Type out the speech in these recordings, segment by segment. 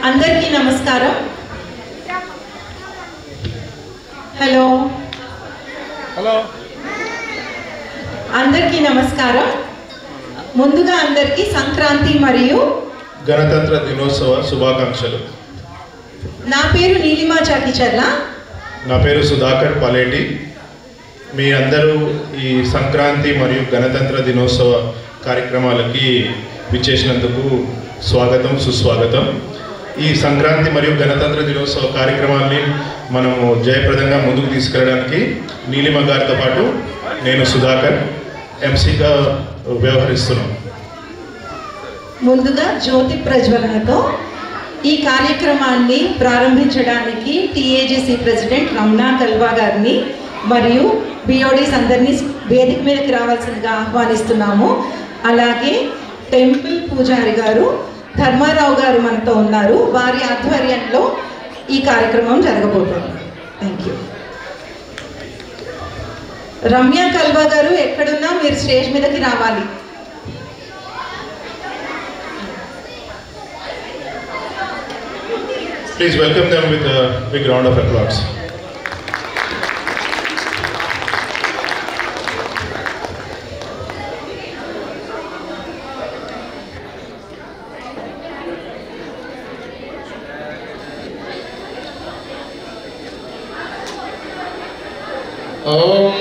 అందరికీ నమస్కారం. Hello hello అందరికీ నమస్కారం. ముందుగా అందరికీ సంక్రాంతి మరియు గణతంత్ర దినోత్సవ శుభాకాంక్షలు. నా పేరు నీలిమా చాకిచర్ల. నా పేరు సుధాకర్ పలేటి. మీ అందరూ ఈ సంక్రాంతి మరియు గణతంత్ర దినోత్సవ కార్యక్రమాలకి విచ్చేసినందుకు స్వాగతం, సుస్వాగతం. ఈ సంక్రాంతి మరియు గణతంత్ర దినోత్సవ కార్యక్రమాన్ని మనము జయప్రదంగా ముందుకు తీసుకెళ్ళడానికి నీలిమ గారితో పాటు నేను సుధాకర్ ఎంసీగా వ్యవహరిస్తున్నాం. ముందుగా జ్యోతి ప్రజ్వలనతో ఈ కార్యక్రమాన్ని ప్రారంభించడానికి టీఏజీసీ ప్రెసిడెంట్ రమణా కల్వా గారిని మరియు బిఓడీస్ అందరినీ వేదిక మీదకి రావాల్సిందిగా ఆహ్వానిస్తున్నాము. అలాగే టెంపుల్ పూజారి గారు ధర్మారావు గారు మనతో ఉన్నారు. వారి ఆధ్వర్యంలో ఈ కార్యక్రమం జరగబోతుంది. Thank you. రమ్య కల్వా గారు ఎక్కడున్నా మీరు స్టేజ్ మీదకి రావాలి. Please welcome them with a big round of applause. ओम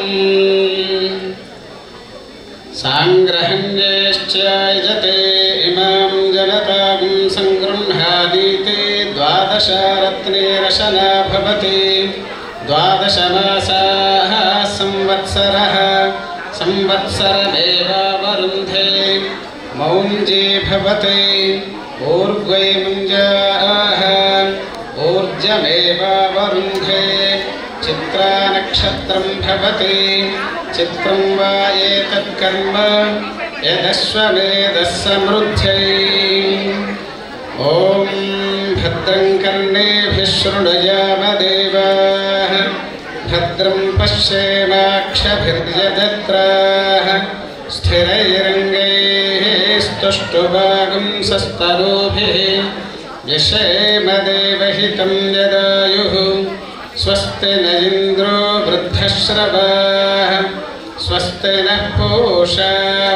सांग्रहण्यश्चैजते इमां जनतां संगृह्णादीते द्वादशरत्नेरशना भवति द्वादशमासाः संवत्सरः संवत्सरमेवावरुन्धे मौञ्जे भवति ऊर्ध्वे मुञ्जाः ऊर्जमेवावरुन्धे चित्रा नक्षत्रं भवति चित्रं वा एतत्कर्म यदश्वमेधः समृद्ध्यै ॐ भद्रं कर्णेभिः शृणुयामदेवाः भद्रं पश्येमाक्षभिर्यजत्राः स्थिरैरङ्गैः स्तुष्टुवागुंसस्तनूभिः यशेमदेवहितं यदायुः स्वस्ति न इन्द्रो वृद्धश्रवाः स्वस्ति नः पूषा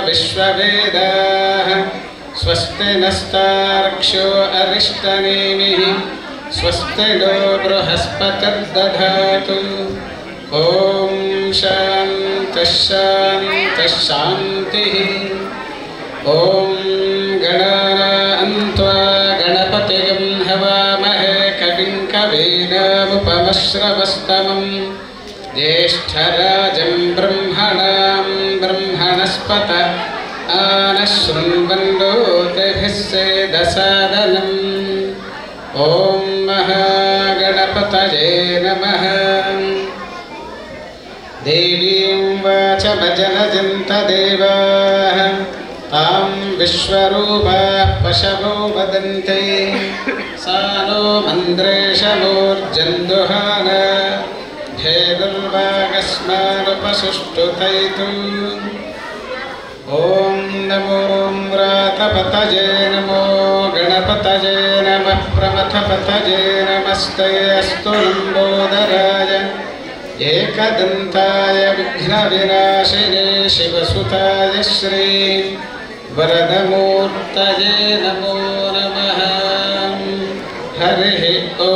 विश्ववेदाः स्वस्ति नस्तार्क्ष्यो अरिष्टनेमिः स्वस्ति नो बृहस्पतिर्दधातु ॐ शान्तिः शान्तिः शान्तिः ॐ गणानां त्वा गणपतिं हवामहे कविं कवीनामुपमश्रवस्तमं ज्येष्ठराजं ब्रह्मणां ब्रह्मणस्पत आनशृण्वन्नोतिभिः सेदसादनम् ॐ महागणपतये नमः। देवीं वाचमजनजन्त देवाः तां विश्वरूपाः पशवो वदन्ति सा नो मन्द्रेशमूर्जन्दुहान धेनुर्वागस्मानुपसुष्टुतैतु ॐ नमो व्रातपतये नमो गणपतये नमः प्रमथपतये नमस्ते अस्तु लम्बोदराय एकदन्ताय विघ्नविनाशिने शिवसुताय श्री वरदमूर्तये नमो नमः। हरिः ॐ।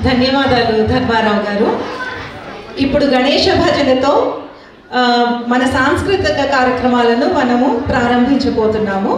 ధన్యవాదాలు ధర్మారావు గారు. ఇప్పుడు గణేష భజనతో మన సాంస్కృతిక కార్యక్రమాలను మనము ప్రారంభించబోతున్నాము.